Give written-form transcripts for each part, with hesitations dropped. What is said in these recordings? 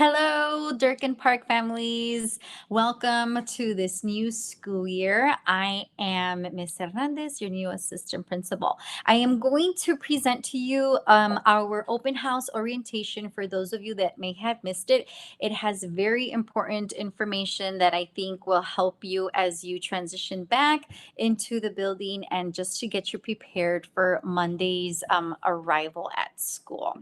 Hello, Durkin Park families. Welcome to this new school year. I am Miss Hernandez, your new assistant principal. I am going to present to you our open house orientation for those of you that may have missed it. It has very important information that I think will help you as you transition back into the building and just to get you prepared for Monday's arrival at school.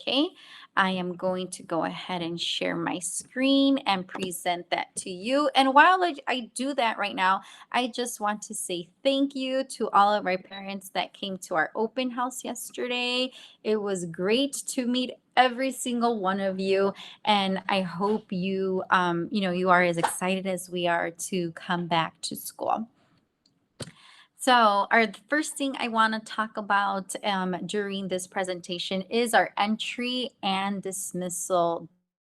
Okay. I am going to go ahead and share my screen and present that to you. And while I do that right now, I just want to say thank you to all of our parents that came to our open house yesterday. It was great to meet every single one of you, and I hope you are as excited as we are to come back to school. So, the first thing I want to talk about during this presentation is our entry and dismissal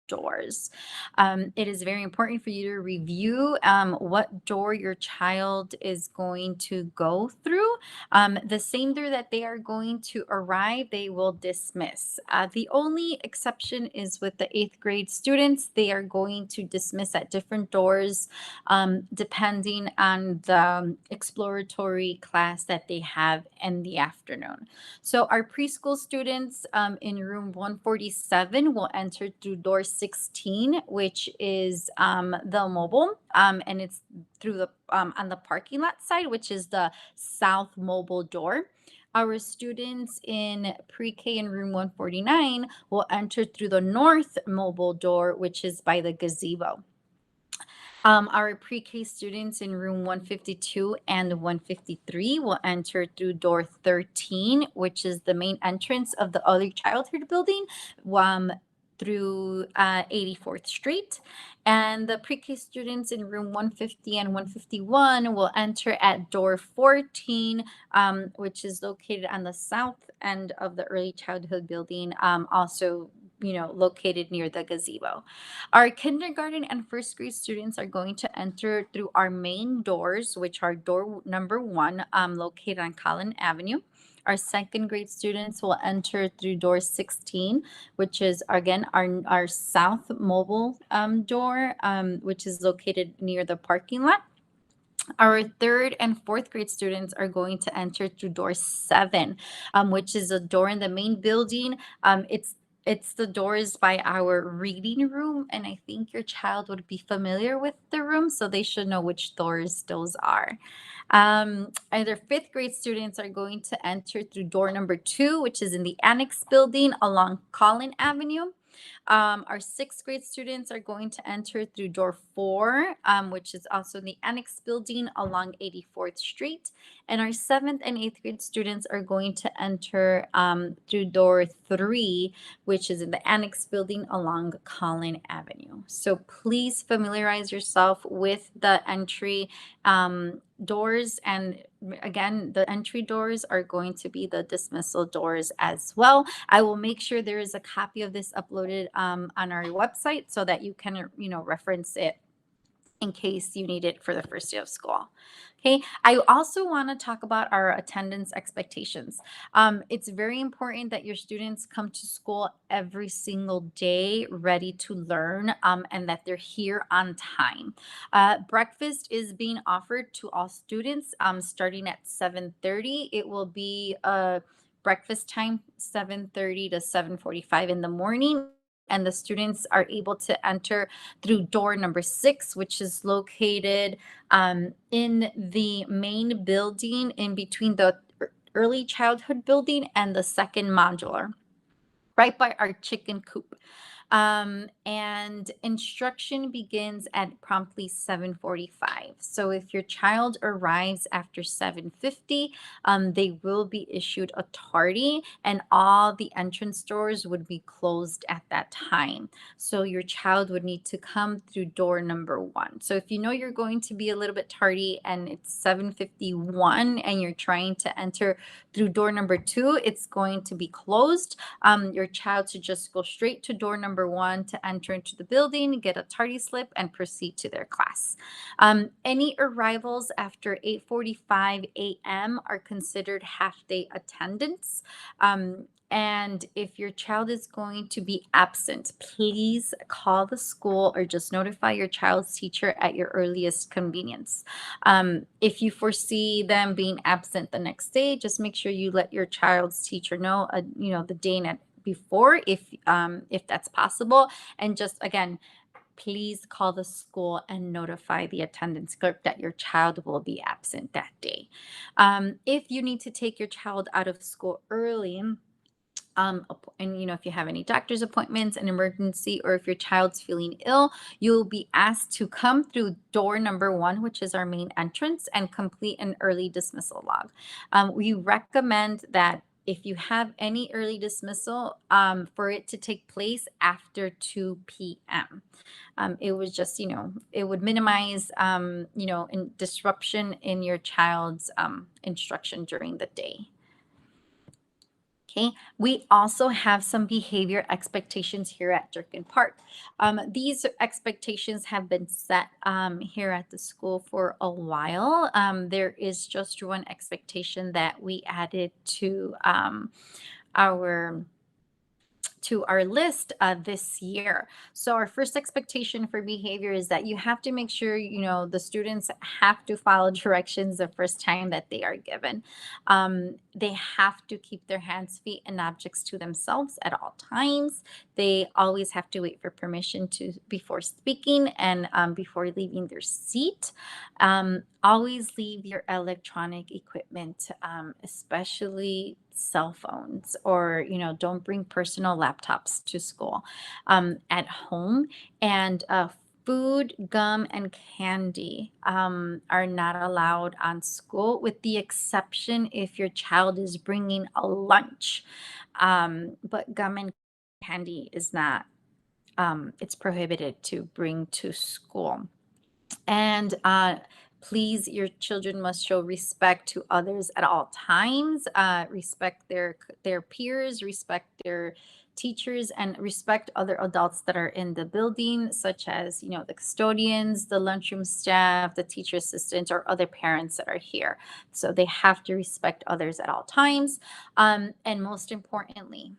doors. It is very important for you to review what door your child is going to go through. The same door that they are going to arrive, they will dismiss. The only exception is with the eighth grade students. They are going to dismiss at different doors depending on the exploratory class that they have in the afternoon. So our preschool students in room 147 will enter through door 16, which is the mobile, and it's through the on the parking lot side, which is the south mobile door. Our students in pre-K in room 149 will enter through the north mobile door, which is by the gazebo. Our pre-K students in room 152 and 153 will enter through door 13, which is the main entrance of the early childhood building, um, through 84th Street. And the pre-K students in room 150 and 151 will enter at door 14, which is located on the south end of the early childhood building, also located near the gazebo. Our kindergarten and first grade students are going to enter through our main doors, which are door number 1, located on Collin Avenue. Our second grade students will enter through door 16, which is again our south mobile door, which is located near the parking lot. Our third and fourth grade students are going to enter through door 7, which is a door in the main building. It's the doors by our reading room, and I think your child would be familiar with the room, so they should know which doors those are. Either fifth grade students are going to enter through door number 2, which is in the annex building along Collin Avenue. Our sixth grade students are going to enter through door 4, which is also in the annex building along 84th Street. And our seventh and eighth grade students are going to enter through door 3, which is in the annex building along Collin Avenue. So please familiarize yourself with the entry doors, and again, the entry doors are going to be the dismissal doors as well. I will make sure there is a copy of this uploaded on our website so that you can reference it in case you need it for the first day of school. Okay, I also want to talk about our attendance expectations. It's very important that your students come to school every single day ready to learn, and that they're here on time. Breakfast is being offered to all students starting at 7:30. It will be breakfast time 7:30 to 7:45 in the morning, and the students are able to enter through door number 6, which is located in the main building in between the early childhood building and the second modular, right by our chicken coop. And instruction begins at promptly 7:45. So if your child arrives after 7:50, they will be issued a tardy, and all the entrance doors would be closed at that time. So your child would need to come through door number 1. So if you know you're going to be a little bit tardy and it's 7:51 and you're trying to enter through door number 2, it's going to be closed. Your child should just go straight to door number number one to enter into the building, get a tardy slip, and proceed to their class. Any arrivals after 8:45 a.m. are considered half-day attendance. And if your child is going to be absent, please call the school or just notify your child's teacher at your earliest convenience. If you foresee them being absent the next day, just make sure you let your child's teacher know, the day before, if that's possible. And just again, please call the school and notify the attendance clerk that your child will be absent that day. If you need to take your child out of school early, and if you have any doctor's appointments, an emergency, or if your child's feeling ill, you'll be asked to come through door number one, which is our main entrance, and complete an early dismissal log. We recommend that if you have any early dismissal, for it to take place after 2 p.m. It was just, it would minimize, disruption in your child's instruction during the day. Okay, we also have some behavior expectations here at Durkin Park. These expectations have been set here at the school for a while. There is just one expectation that we added our to our list this year. So our first expectation for behavior is that you have to make sure, the students have to follow directions the first time that they are given. They have to keep their hands, feet, and objects to themselves at all times. They always have to wait for permission before speaking and before leaving their seat. Always leave your electronic equipment, especially cell phones, or don't bring personal laptops to school, at home. And food, gum, and candy are not allowed on school, with the exception if your child is bringing a lunch. But gum and candy is not, it's prohibited to bring to school. And please, your children must show respect to others at all times. Respect their peers, respect their teachers, and respect other adults that are in the building, such as the custodians, the lunchroom staff, the teacher assistants, or other parents that are here. So they have to respect others at all times. And most importantly,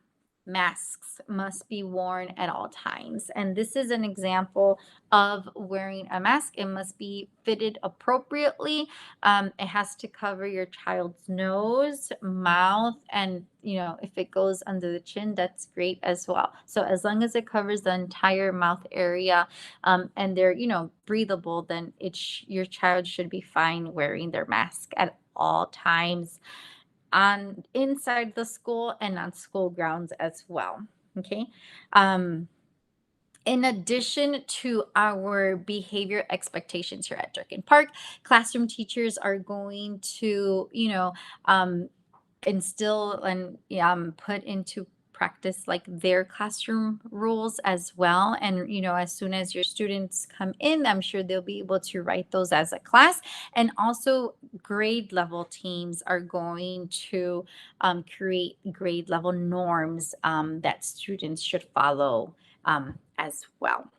masks must be worn at all times. And this is an example of wearing a mask. It must be fitted appropriately. It has to cover your child's nose, mouth, and if it goes under the chin, that's great as well. So as long as it covers the entire mouth area, and they're breathable, then your child should be fine wearing their mask at all times, on inside the school and on school grounds as well. Okay. Um, in addition to our behavior expectations here at Durkin Park, classroom teachers are going to, instill and put into practice like their classroom rules as well. And as soon as your students come in, I'm sure they'll be able to write those as a class. And also grade level teams are going to create grade level norms that students should follow as well.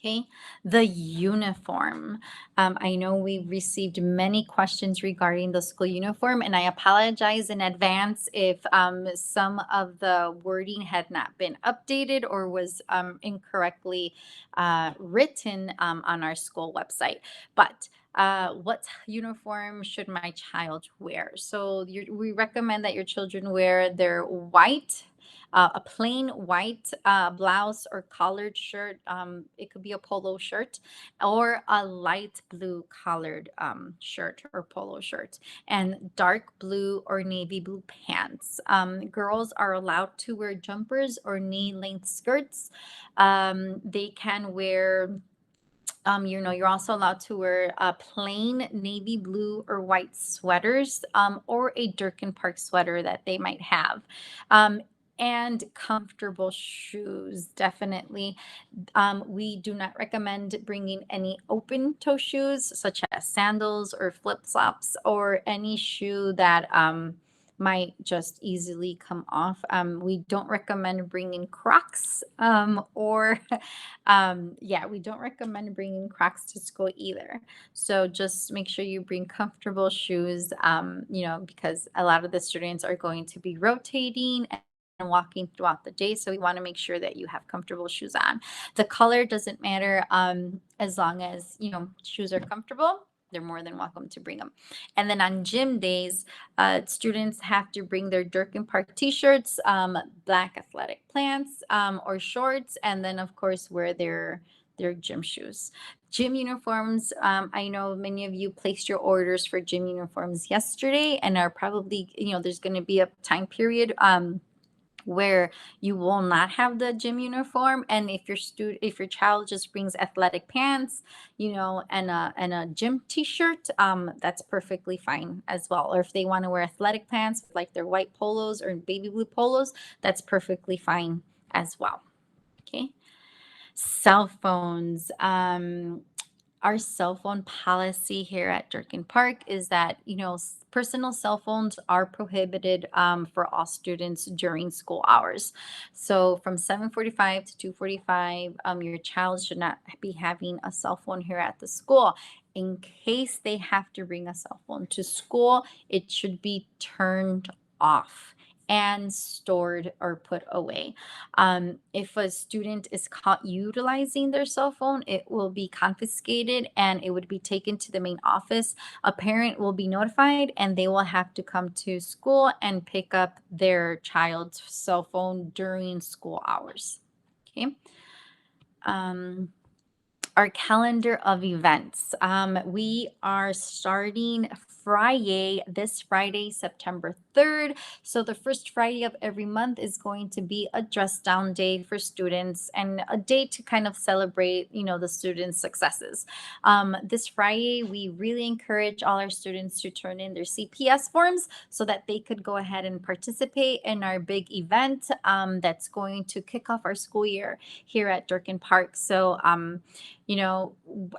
Okay, the uniform. I know we've received many questions regarding the school uniform, and I apologize in advance if some of the wording had not been updated or was incorrectly written on our school website. But what uniform should my child wear? So we recommend that your children wear their white, a plain white blouse or collared shirt. It could be a polo shirt, or a light blue collared shirt or polo shirt, and dark blue or navy blue pants. Girls are allowed to wear jumpers or knee length skirts. They can wear, you're also allowed to wear plain navy blue or white sweaters, or a Durkin Park sweater that they might have. And comfortable shoes, definitely. We do not recommend bringing any open toe shoes, such as sandals or flip flops, or any shoe that might just easily come off. We don't recommend bringing Crocs or, yeah, we don't recommend bringing Crocs to school either. So just make sure you bring comfortable shoes, because a lot of the students are going to be rotating and walking throughout the day. So we want to make sure that you have comfortable shoes on. The color doesn't matter, as long as, shoes are comfortable. They're more than welcome to bring them. And then on gym days, students have to bring their Durkin Park t-shirts, black athletic pants, or shorts, and then of course wear their gym shoes. Gym uniforms. I know many of you placed your orders for gym uniforms yesterday and are probably, there's going to be a time period where you will not have the gym uniform, and if your child just brings athletic pants, and a gym t-shirt, that's perfectly fine as well. Or if they want to wear athletic pants like their white polos or baby blue polos, that's perfectly fine as well. Okay. Cell phones. Our cell phone policy here at Durkin Park is that, personal cell phones are prohibited for all students during school hours. So from 7:45 to 2:45, your child should not be having a cell phone here at the school. In case they have to bring a cell phone to school, it should be turned off and stored or put away. If a student is caught utilizing their cell phone, it will be confiscated and it would be taken to the main office. A parent will be notified and they will have to come to school and pick up their child's cell phone during school hours. Okay. Um, our calendar of events. We are starting this Friday, September 3rd. So the first Friday of every month is going to be a dress down day for students and a day to kind of celebrate, the students' successes. This Friday, we really encourage all our students to turn in their CPS forms so that they could go ahead and participate in our big event that's going to kick off our school year here at Durkin Park. So,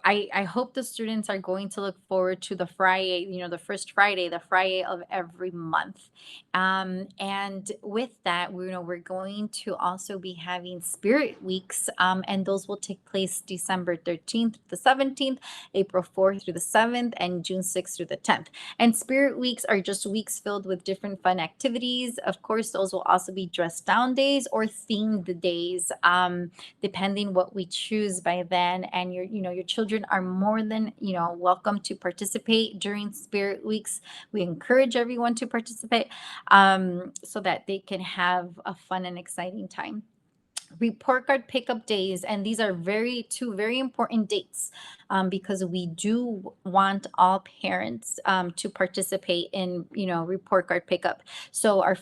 I hope the students are going to look forward to the Friday, the first Friday, the Friday of every month. And with that, we're going to also be having Spirit Weeks, and those will take place December 13th to the 17th, April 4th through the 7th, and June 6th through the 10th. And Spirit Weeks are just weeks filled with different fun activities. Of course, those will also be dress down days or themed days, depending what we choose by then. And your children are more than welcome to participate during Spirit Weeks. We encourage everyone to participate, so that they can have a fun and exciting time. Report card pickup days, and these are two very important dates, because we do want all parents to participate in report card pickup. So our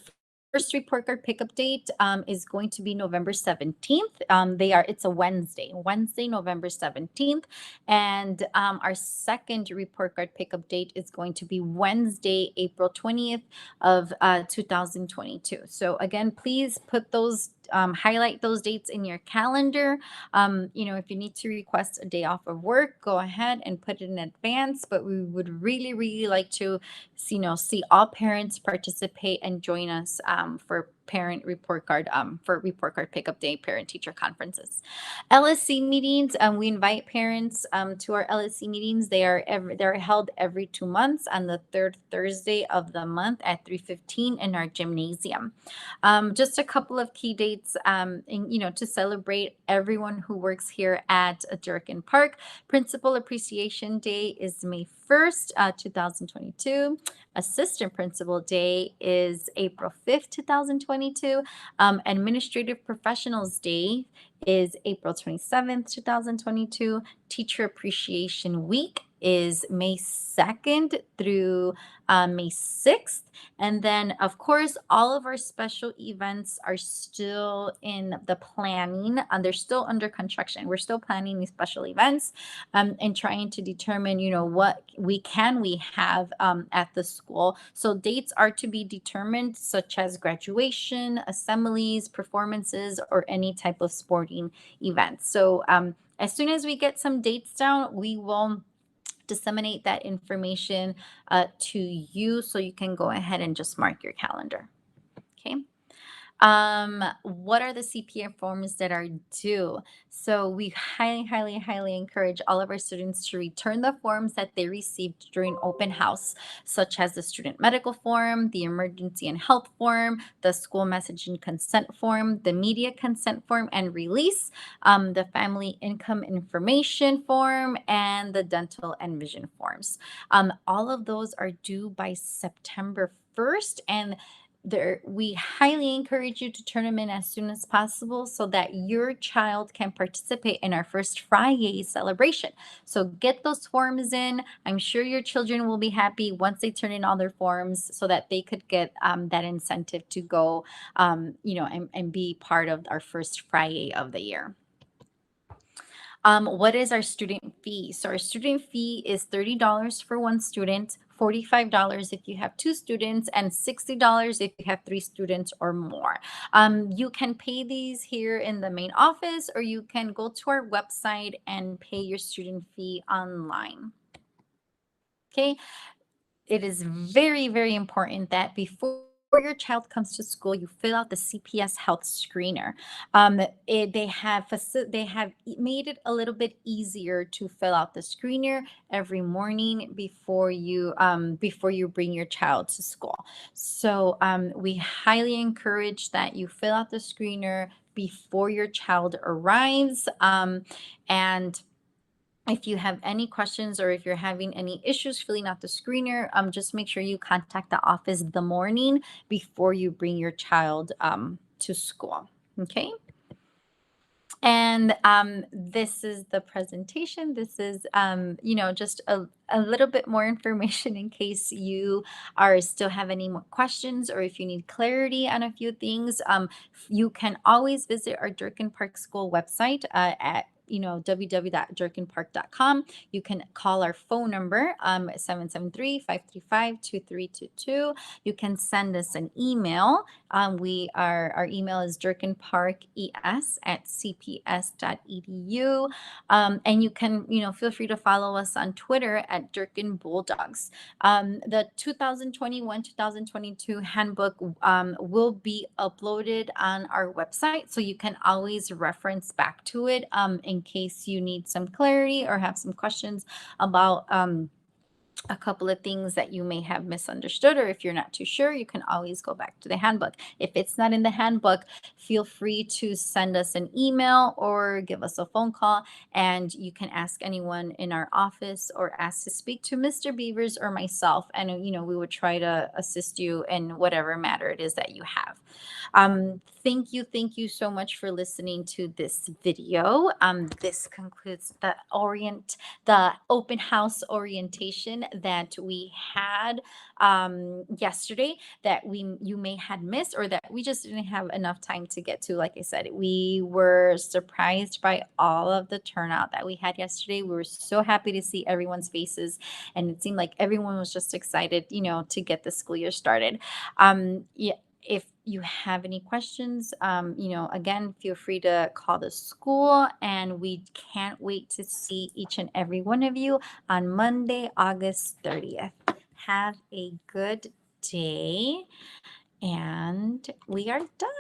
first report card pickup date is going to be November 17th. It's a Wednesday, November 17th. And our second report card pickup date is going to be Wednesday, April 20th of 2022. So again, please highlight those dates in your calendar. If you need to request a day off of work, go ahead and put it in advance. But we would really, really like to see all parents participate and join us for report card pickup day, parent teacher conferences. LSC meetings. We invite parents to our LSC meetings. They're held every 2 months on the third Thursday of the month at 3:15 in our gymnasium. Just a couple of key dates, to celebrate everyone who works here at Durkin Park. Principal Appreciation Day is May 1st, 2022. Assistant Principal Day is April 5th, 2022. Administrative Professionals Day is April 27th, 2022. Teacher Appreciation Week is May 2nd through May 6th. And then, of course, all of our special events are still in the planning, and they're still under construction. We're still planning these special events, and trying to determine, what we have at the school. So dates are to be determined, such as graduation, assemblies, performances, or any type of sporting events. So as soon as we get some dates down, we will disseminate that information to you so you can go ahead and just mark your calendar. Okay. What are the CPA forms that are due? So we highly, highly, highly encourage all of our students to return the forms that they received during open house, such as the student medical form, the emergency and health form, the school message and consent form, the media consent form and release, the family income information form, and the dental and vision forms. All of those are due by September 1st, and we highly encourage you to turn them in as soon as possible so that your child can participate in our first Friday celebration. So get those forms in. I'm sure your children will be happy once they turn in all their forms so that they could get that incentive to go, and be part of our first Friday of the year. What is our student fee? So our student fee is $30 for one student, $45 if you have two students, and $60 if you have three students or more. You can pay these here in the main office, or you can go to our website and pay your student fee online. Okay. It is very, very important that before your child comes to school, you fill out the CPS Health Screener. They have made it a little bit easier to fill out the screener every morning before you bring your child to school. So we highly encourage that you fill out the screener before your child arrives, and if you have any questions or if you're having any issues filling out the screener, just make sure you contact the office the morning before you bring your child to school. Okay. And this is the presentation. This is, just a little bit more information in case you are still have any more questions or if you need clarity on a few things. You can always visit our Durkin Park School website at www.durkinpark.com. You can call our phone number 773-535-2322. You can send us an email. Our email is durkinparkes@cps.edu. And you can, feel free to follow us on Twitter at Durkin Bulldogs. The 2021-2022 handbook will be uploaded on our website, so you can always reference back to it in case you need some clarity or have some questions about a couple of things that you may have misunderstood, or if you're not too sure, you can always go back to the handbook. If it's not in the handbook, feel free to send us an email or give us a phone call, and you can ask anyone in our office or ask to speak to Mr. Beavers or myself, and we would try to assist you in whatever matter it is that you have. Thank you so much for listening to this video. This concludes the open house orientation that we had yesterday, that you may had missed, or that we just didn't have enough time to get to. Like I said, we were surprised by all of the turnout that we had yesterday. We were so happy to see everyone's faces, and it seemed like everyone was just excited, to get the school year started. Yeah, if you have any questions, again, feel free to call the school, and we can't wait to see each and every one of you on Monday, August 30th. Have a good day, and we are done.